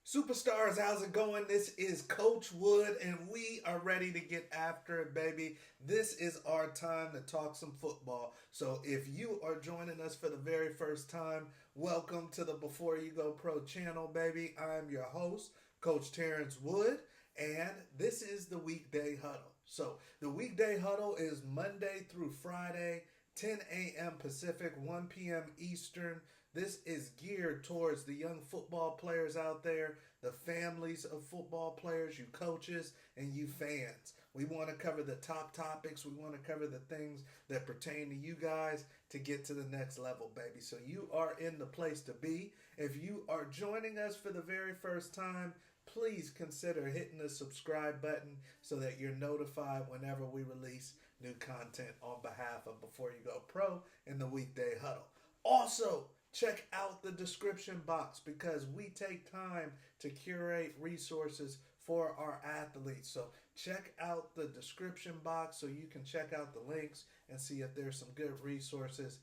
Superstars, how's it going? This is Coach Wood, and we are ready to get after it, baby. This is our time to talk some football. So, if you are joining us for the very first time, welcome to the Before You Go Pro channel, baby. I'm your host, Coach Terrence Wood, and this is the Weekday Huddle. So, the Weekday Huddle is Monday through Friday, 10 a.m. Pacific, 1 p.m. Eastern. This is geared towards the young football players out there, the families of football players, you coaches, and you fans. We want to cover the top topics. We want to cover the things that pertain to you guys to get to the next level, baby. So you are in the place to be. If you are joining us for the very first time, please consider hitting the subscribe button so that you're notified whenever we release new content on behalf of Before You Go Pro in the Weekday Huddle. Also, check out the description box because we take time to curate resources for our athletes. So check out the description box so you can check out the links and see if there's some good resources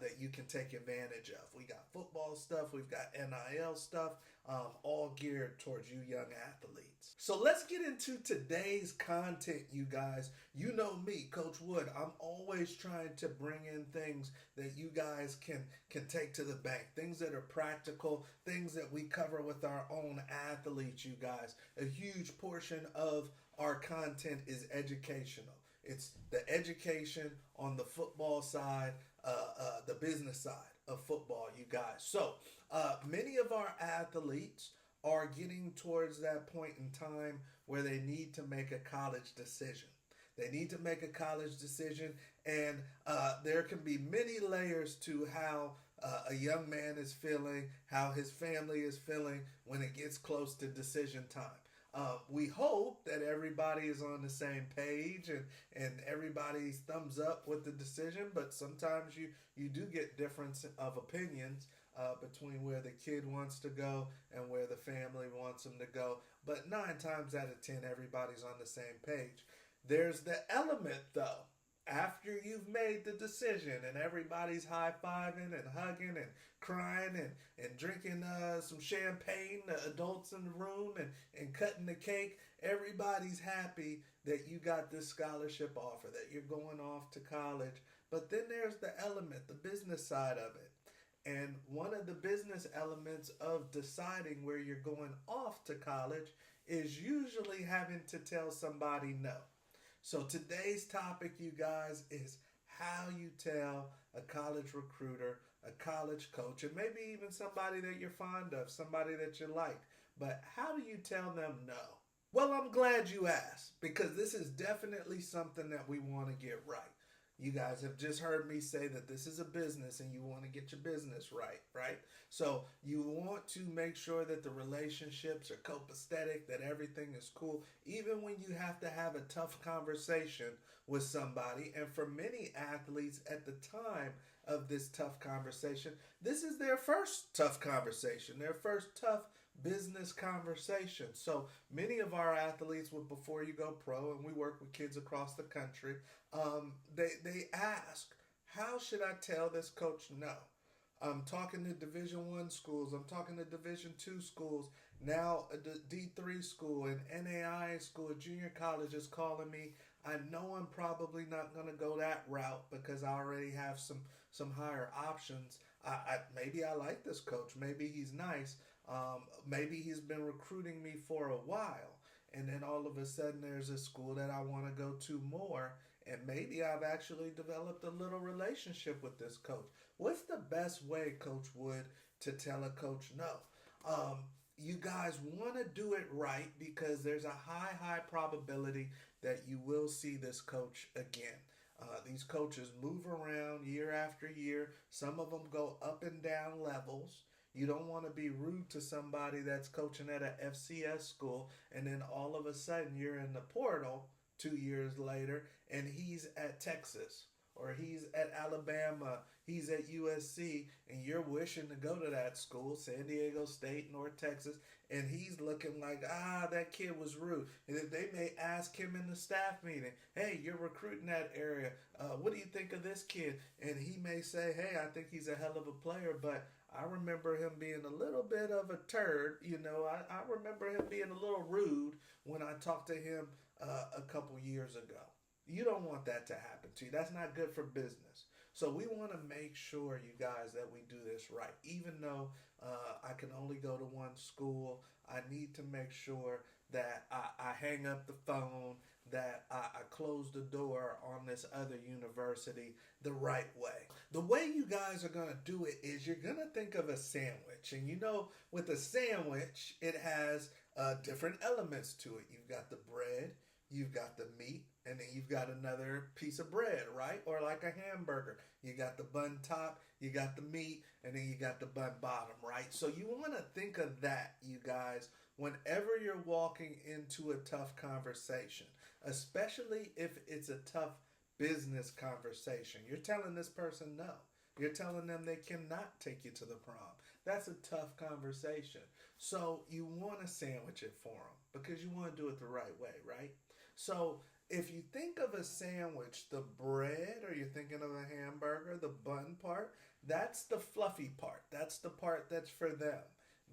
that you can take advantage of. We got football stuff, we've got NIL stuff, all geared towards you young athletes. So let's get into today's content, you guys. You know me, Coach Wood. I'm always trying to bring in things that you guys can take to the bank, things that are practical, things that we cover with our own athletes, you guys. A huge portion of our content is educational. It's the education on the football side, the business side of football, you guys. So many of our athletes are getting towards that point in time where they need to make a college decision. They need to make a college decision, and there can be many layers to how a young man is feeling, how his family is feeling when it gets close to decision time. We hope that everybody is on the same page and everybody's thumbs up with the decision, but sometimes you do get difference of opinions between where the kid wants to go and where the family wants him to go. But 9 times out of 10, everybody's on the same page. There's the element, though, after you've made the decision and everybody's high-fiving and hugging and crying and drinking some champagne, the adults in the room, and cutting the cake, everybody's happy that you got this scholarship offer, that you're going off to college. But then there's the element, the business side of it. And one of the business elements of deciding where you're going off to college is usually having to tell somebody no. So today's topic, you guys, is how you tell a college recruiter, a college coach, and maybe even somebody that you're fond of, somebody that you like. But how do you tell them no? Well, I'm glad you asked because this is definitely something that we want to get right. You guys have just heard me say that this is a business and you want to get your business right? So you want to make sure that the relationships are copacetic, that everything is cool, even when you have to have a tough conversation with somebody. And for many athletes at the time of this tough conversation, this is their first tough conversation, their first tough business conversation. So many of our athletes with Before You Go Pro, and we work with kids across the country, they ask, how should I tell this coach no? I'm talking to Division I schools. I'm talking to Division II schools. Now a D3 school, an NAIA school, a junior college is calling me. I know I'm probably not going to go that route because I already have some higher options. Maybe I like this coach. Maybe he's nice. Maybe he's been recruiting me for a while. And then all of a sudden there's a school that I want to go to more. And maybe I've actually developed a little relationship with this coach. What's the best way, Coach Wood, to tell a coach no? You guys want to do it right because there's a high probability that you will see this coach again. These coaches move around year after year. Some of them go up and down levels. You don't want to be rude to somebody that's coaching at a FCS school and then all of a sudden you're in the portal 2 years later and he's at Texas or he's at Alabama, he's at USC, and you're wishing to go to that school, San Diego State, North Texas, and he's looking like, that kid was rude. And if they may ask him in the staff meeting, hey, you're recruiting that area. What do you think of this kid? And he may say, hey, I think he's a hell of a player, but I remember him being a little bit of a turd. I remember him being a little rude when I talked to him a couple years ago. You don't want that to happen to you. That's not good for business. So we want to make sure, you guys, that we do this right. Even though I can only go to one school, I need to make sure that I hang up the phone, that I close the door on this other university the right way. The way you guys are going to do it is you're going to think of a sandwich. And with a sandwich, it has different elements to it. You've got the bread, you've got the meat, and then you've got another piece of bread, right? Or like a hamburger. You got the bun top, you got the meat, and then you got the bun bottom, right? So you want to think of that, you guys, whenever you're walking into a tough conversation, especially if it's a tough business conversation. You're telling this person no. You're telling them they cannot take you to the prom. That's a tough conversation. So you want to sandwich it for them because you want to do it the right way, right? So if you think of a sandwich, the bread, or you're thinking of a hamburger, the bun part, that's the fluffy part. That's the part that's for them.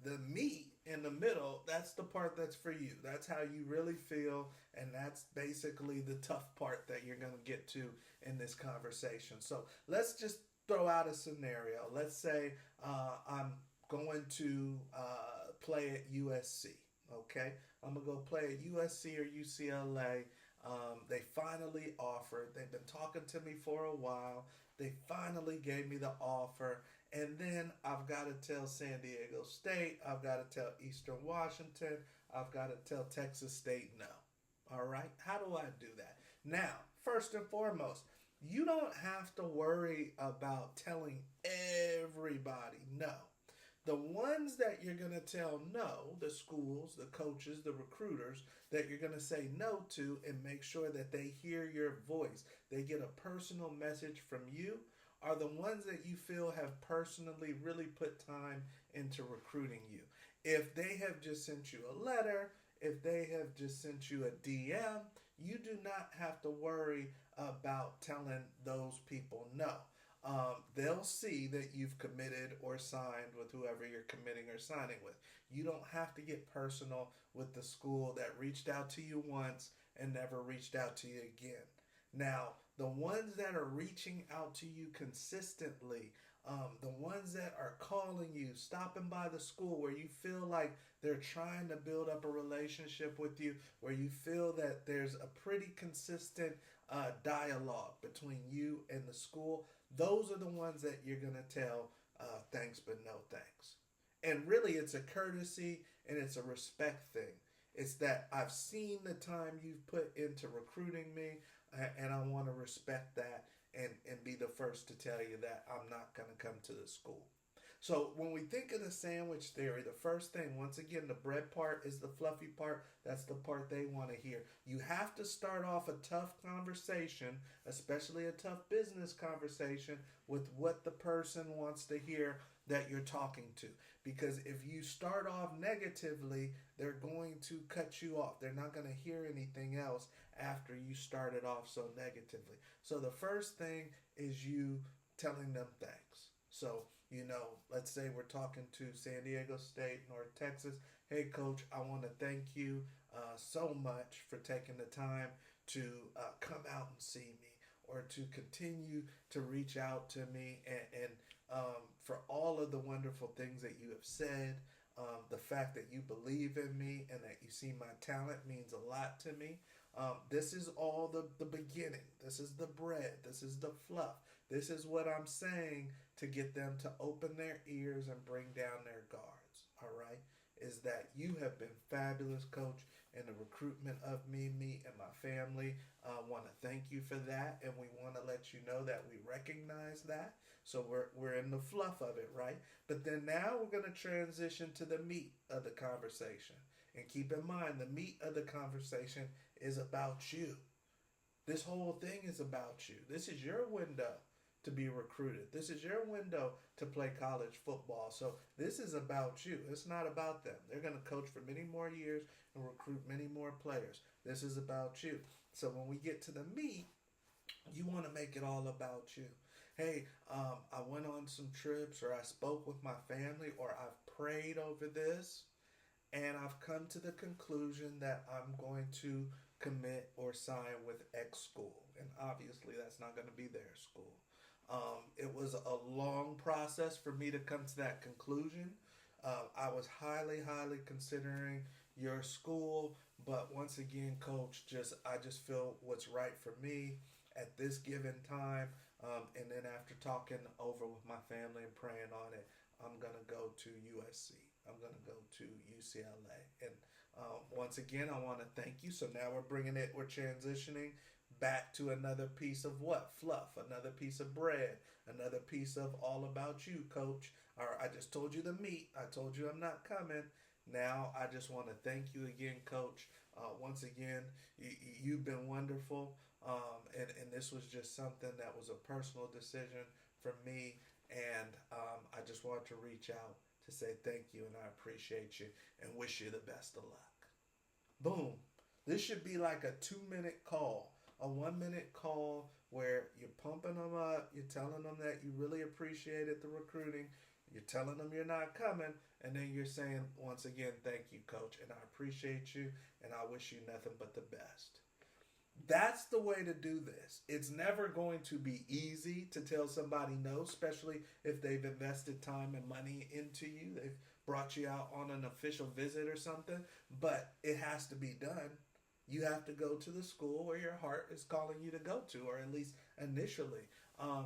The meat in the middle, that's the part that's for you. That's how you really feel, and that's basically the tough part that you're going to get to in this conversation. So let's just throw out a scenario. Let's say I'm going to play at USC. Okay, I'm gonna go play at USC or UCLA. They finally offered. They've been talking to me for a while. They finally gave me the offer, and then I've got to tell San Diego State. I've got to tell Eastern Washington. I've got to tell Texas State no. All right, how do I do that? Now, first and foremost, you don't have to worry about telling everybody no. The ones that you're going to tell no, the schools, the coaches, the recruiters, that you're going to say no to and make sure that they hear your voice, they get a personal message from you, are the ones that you feel have personally really put time into recruiting you. If they have just sent you a letter, if they have just sent you a DM, you do not have to worry about telling those people no. They'll see that you've committed or signed with whoever you're committing or signing with. You don't have to get personal with the school that reached out to you once and never reached out to you again. Now, the ones that are reaching out to you consistently, the ones that are calling you, stopping by the school where you feel like they're trying to build up a relationship with you, where you feel that there's a pretty consistent dialogue between you and the school, those are the ones that you're going to tell thanks but no thanks. And really, it's a courtesy and it's a respect thing. It's that I've seen the time you've put into recruiting me, and I want to respect that and be the first to tell you that I'm not going to come to the school. So when we think of the sandwich theory, the first thing, once again, the bread part is the fluffy part. That's the part they want to hear. You have to start off a tough conversation, especially a tough business conversation, with what the person wants to hear that you're talking to. Because if you start off negatively, they're going to cut you off. They're not going to hear anything else after you started off so negatively. So the first thing is you telling them thanks. So, let's say we're talking to San Diego State, North Texas. Hey, Coach, I want to thank you so much for taking the time to come out and see me, or to continue to reach out to me, and for all of the wonderful things that you have said. The fact that you believe in me and that you see my talent means a lot to me. This is all the beginning. This is the bread. This is the fluff. This is what I'm saying to get them to open their ears and bring down their guards. All right? Is that you have been fabulous, Coach, in the recruitment of me and my family. Want to thank you for that, and we want to let you know that we recognize that. So we're in the fluff of it, right? But then now we're going to transition to the meat of the conversation. And keep in mind, the meat of the conversation is about you. This whole thing is about you. This is your window to be recruited. This is your window to play college football. So this is about you. It's not about them. They're going to coach for many more years and recruit many more players. This is about you. So when we get to the meat, you want to make it all about you. hey, I went on some trips, or I spoke with my family, or I've prayed over this, and I've come to the conclusion that I'm going to commit or sign with X school. And obviously, that's not going to be their school. It was a long process for me to come to that conclusion. I was highly, highly considering your school, but once again, coach, just I just feel what's right for me at this given time. And then after talking over with my family and praying on it, I'm gonna go to USC. I'm gonna go to UCLA. And once again, I want to thank you. So now we're transitioning back to another piece of what? Fluff, another piece of bread, another piece of all about you, coach. All right, I just told you the meat. I told you I'm not coming. Now I just want to thank you again, coach. Once again, you've been wonderful. And this was just something that was a personal decision for me. And I just want to reach out to say thank you and I appreciate you and wish you the best of luck. Boom. This should be like a 2 minute call, a 1 minute call where you're pumping them up, you're telling them that you really appreciated the recruiting, you're telling them you're not coming, and then you're saying, once again, thank you, coach, and I appreciate you, and I wish you nothing but the best. That's the way to do this. It's never going to be easy to tell somebody no, especially if they've invested time and money into you. They've brought you out on an official visit or something, but it has to be done. You have to go to the school where your heart is calling you to go to, or at least initially.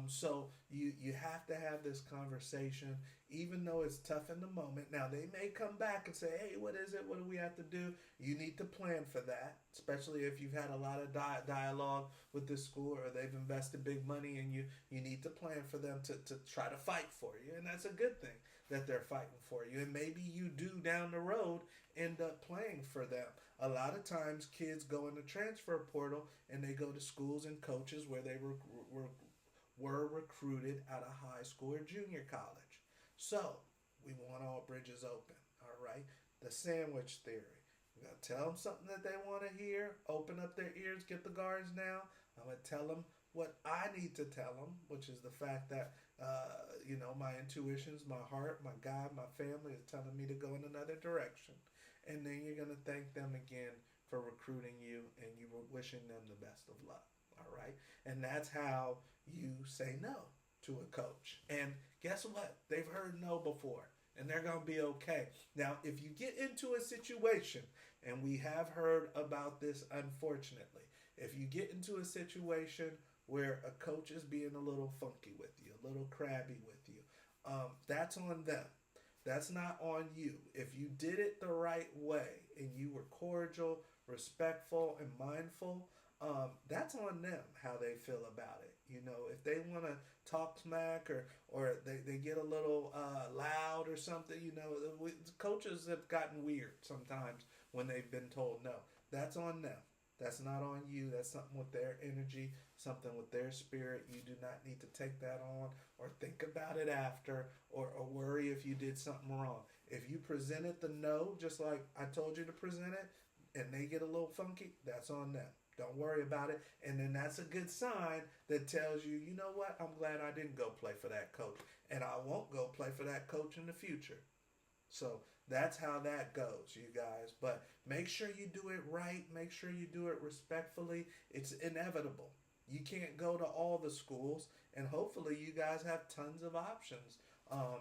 So you have to have this conversation, even though it's tough in the moment. Now they may come back and say, "Hey, what is it? What do we have to do?" You need to plan for that, especially if you've had a lot of dialogue with this school or they've invested big money in you. You need to plan for them to try to fight for you, and that's a good thing that they're fighting for you. And maybe you do down the road end up playing for them. A lot of times kids go in the transfer portal and they go to schools and coaches where they were recruited out of high school or junior college. So we want all bridges open. All right. The sandwich theory. You gotta tell them something that they want to hear. Open up their ears. Get the guards down. I'm gonna tell them what I need to tell them, which is the fact that my intuitions, my heart, my God, my family is telling me to go in another direction. And then you're gonna thank them again for recruiting you, and you were wishing them the best of luck. All right, and that's how you say no to a coach. And guess what? They've heard no before, and they're gonna be okay. Now, if you get into a situation, and we have heard about this, unfortunately, if you get into a situation where a coach is being a little funky with you, a little crabby with you, that's on them. That's not on you. If you did it the right way and you were cordial, respectful, and mindful, that's on them how they feel about it. If they want to talk smack or they get a little loud or something, coaches have gotten weird sometimes when they've been told no. That's on them. That's not on you. That's something with their energy, something with their spirit. You do not need to take that on or think about it after or worry if you did something wrong. If you presented the no, just like I told you to present it, and they get a little funky, that's on them. Don't worry about it. And then that's a good sign that tells you, you know what? I'm glad I didn't go play for that coach. And I won't go play for that coach in the future. So that's how that goes, you guys. But make sure you do it right. Make sure you do it respectfully. It's inevitable. You can't go to all the schools, and hopefully you guys have tons of options.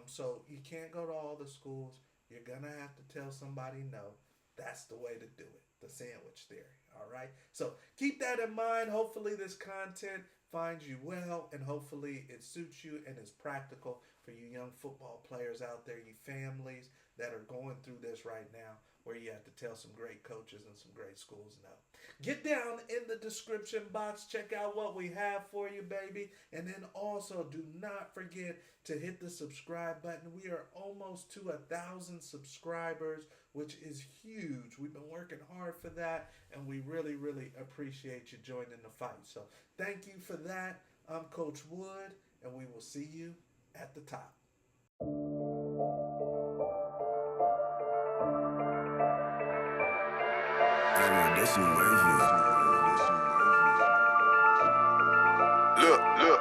So you can't go to all the schools. You're going to have to tell somebody no. That's the way to do it. The sandwich theory. All right. So keep that in mind. Hopefully this content finds you well, and hopefully it suits you and is practical for you young football players out there, you families that are going through this right now, where you have to tell some great coaches and some great schools no. Get down in the description box. Check out what we have for you, baby. And then also do not forget to hit the subscribe button. We are almost to 1,000 subscribers, which is huge. We've been working hard for that, and we really, really appreciate you joining the fight. So thank you for that. I'm Coach Wood, and we will see you at the top. This is wavy. Look,